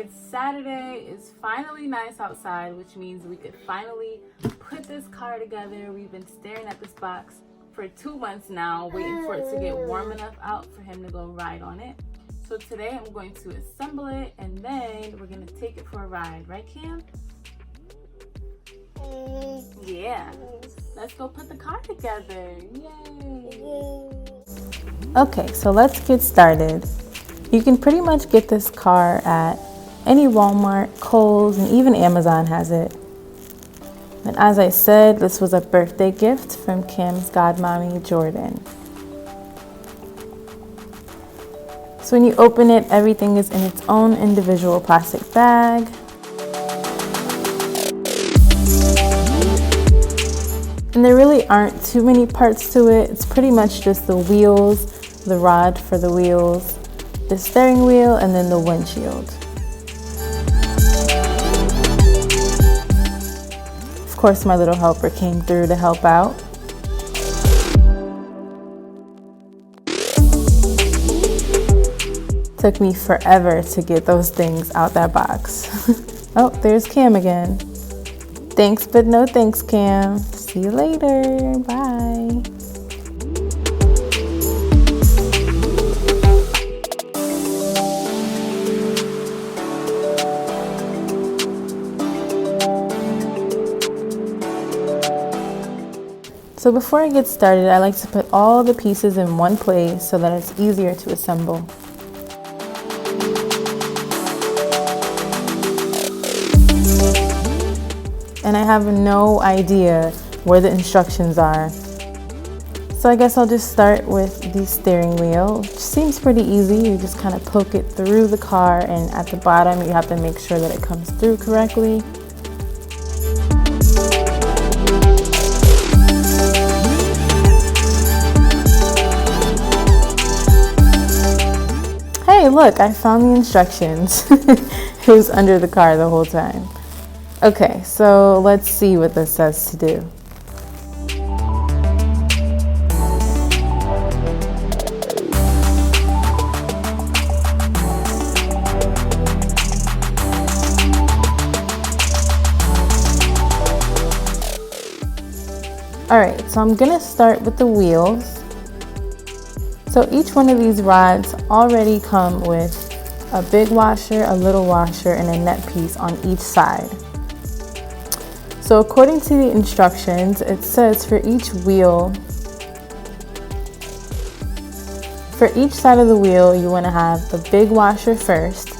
It's Saturday. It's finally nice outside, which means we could finally put this car together. We've been staring at this box for 2 months now, waiting for it to get warm enough out for him to go ride on it. So today I'm going to assemble it and then we're going to take it for a ride. Right, Cam? Yeah. Let's go put the car together. Yay! Okay, so let's get started. You can pretty much get this car at any Walmart, Kohl's, and even Amazon has it. And as I said, this was a birthday gift from Cam's Godmommy Jordyn. So when you open it, everything is in its own individual plastic bag. And there really aren't too many parts to it. It's pretty much just the wheels, the rod for the wheels, the steering wheel, and then the windshield. Of course, my little helper came through to help out. Took me forever to get those things out that box. Oh, there's Cam again. Thanks, but no thanks, Cam. See you later. Bye. So before I get started, I like to put all the pieces in one place so that it's easier to assemble. And I have no idea where the instructions are. So I guess I'll just start with the steering wheel, which seems pretty easy. You just kind of poke it through the car, and at the bottom you have to make sure that it comes through correctly. Hey, look, I found the instructions. It was under the car the whole time. Okay, so let's see what this says to do. Alright, so I'm gonna start with the wheels. So each one of these rods already come with a big washer, a little washer, and a net piece on each side. So according to the instructions, it says for each wheel, for each side of the wheel, you want to have the big washer first,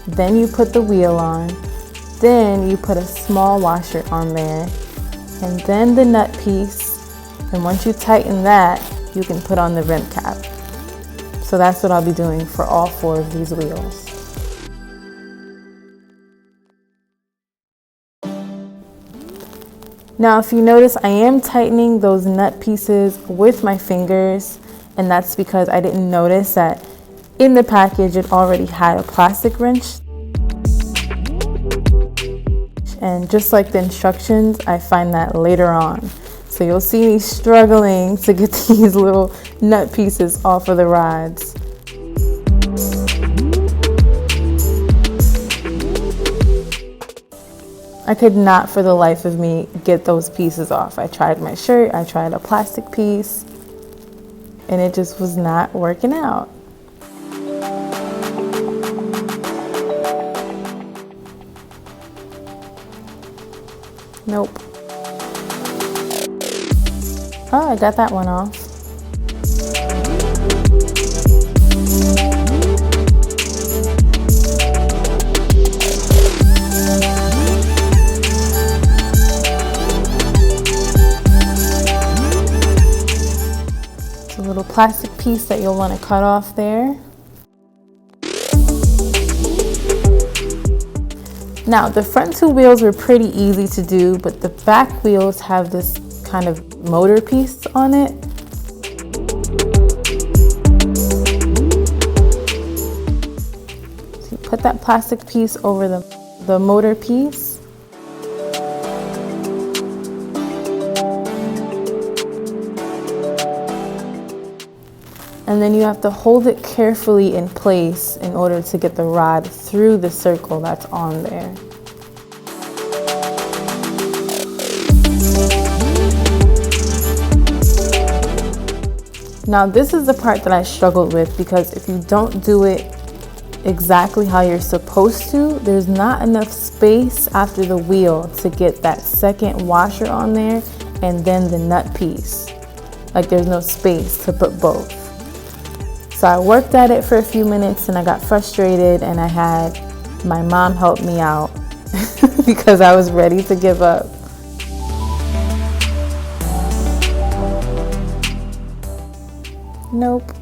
then you put the wheel on, then you put a small washer on there, and then the nut piece, and once you tighten that, you can put on the rim cap. So that's what I'll be doing for all 4 of these wheels. Now, if you notice, I am tightening those nut pieces with my fingers, and that's because I didn't notice that in the package it already had a plastic wrench. And just like the instructions, I find that later on. So you'll see me struggling to get these little nut pieces off of the rods. I could not for the life of me get those pieces off. I tried my shirt, I tried a plastic piece, and it just was not working out. Nope. Oh, I got that one off. It's a little plastic piece that you'll want to cut off there. Now, the front 2 wheels were pretty easy to do, but the back wheels have this kind of motor piece on it. So you put that plastic piece over the motor piece. And And then you have to hold it carefully in place in order to get the rod through the circle that's on there. Now this is the part that I struggled with, because if you don't do it exactly how you're supposed to, there's not enough space after the wheel to get that second washer on there and then the nut piece. Like there's no space to put both. So I worked at it for a few minutes and I got frustrated, and I had my mom help me out because I was ready to give up. Nope.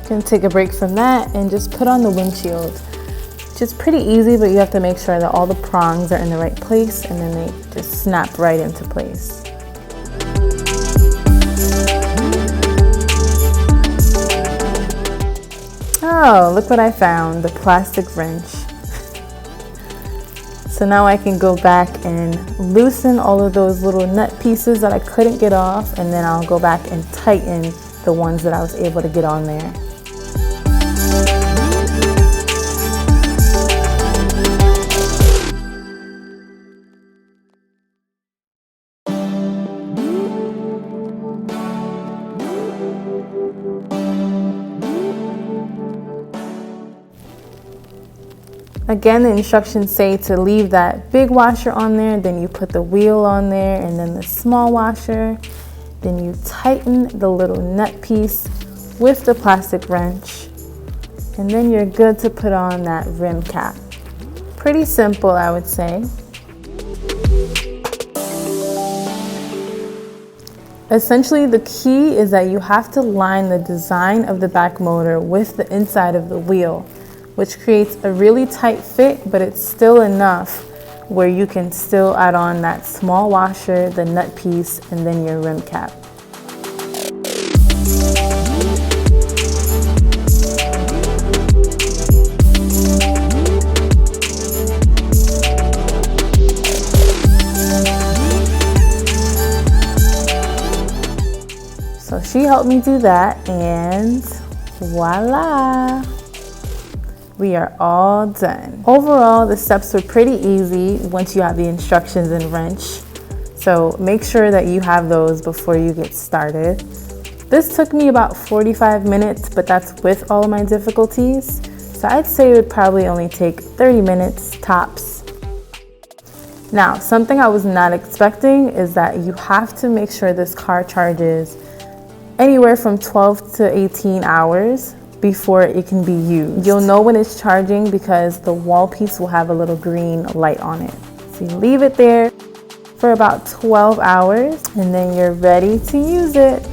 Gonna take a break from that and just put on the windshield. Which is pretty easy, but you have to make sure that all the prongs are in the right place, and then they just snap right into place. Oh, look what I found, the plastic wrench. So now I can go back and loosen all of those little nut pieces that I couldn't get off, and then I'll go back and tighten the ones that I was able to get on there. Again, the instructions say to leave that big washer on there, then you put the wheel on there, and then the small washer. Then you tighten the little nut piece with the plastic wrench, and then you're good to put on that rim cap. Pretty simple, I would say. Essentially, the key is that you have to line the design of the back motor with the inside of the wheel, which creates a really tight fit, but it's still enough where you can still add on that small washer, the nut piece, and then your rim cap. So she helped me do that, and voila! We are all done. Overall, the steps were pretty easy once you have the instructions and wrench. So make sure that you have those before you get started. This took me about 45 minutes, but that's with all of my difficulties. So I'd say it would probably only take 30 minutes tops. Now, something I was not expecting is that you have to make sure this car charges anywhere from 12 to 18 hours before it can be used. You'll know when it's charging because the wall piece will have a little green light on it. So you leave it there for about 12 hours and then you're ready to use it.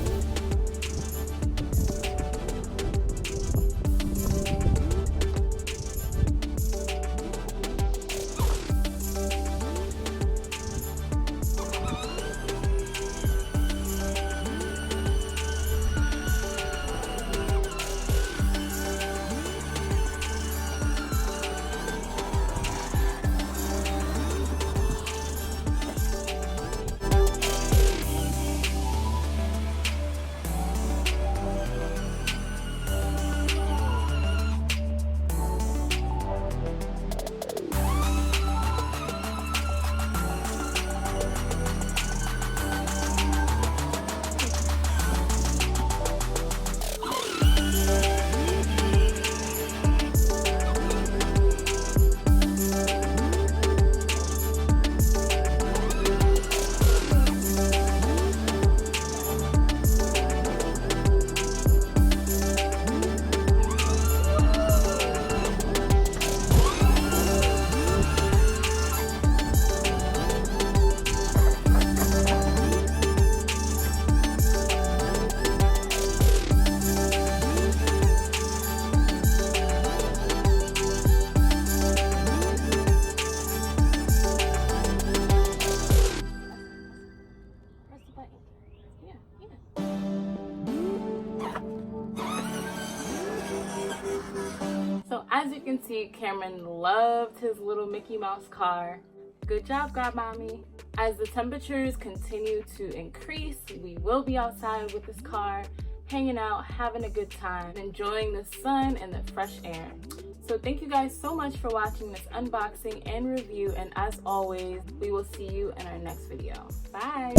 see Cameron loved his little Mickey Mouse car. Good job, Godmommy. As the temperatures continue to increase, we will be outside with this car, hanging out, having a good time, enjoying the sun and the fresh air. So thank you guys so much for watching this unboxing and review, and as always, we will see you in our next video. Bye!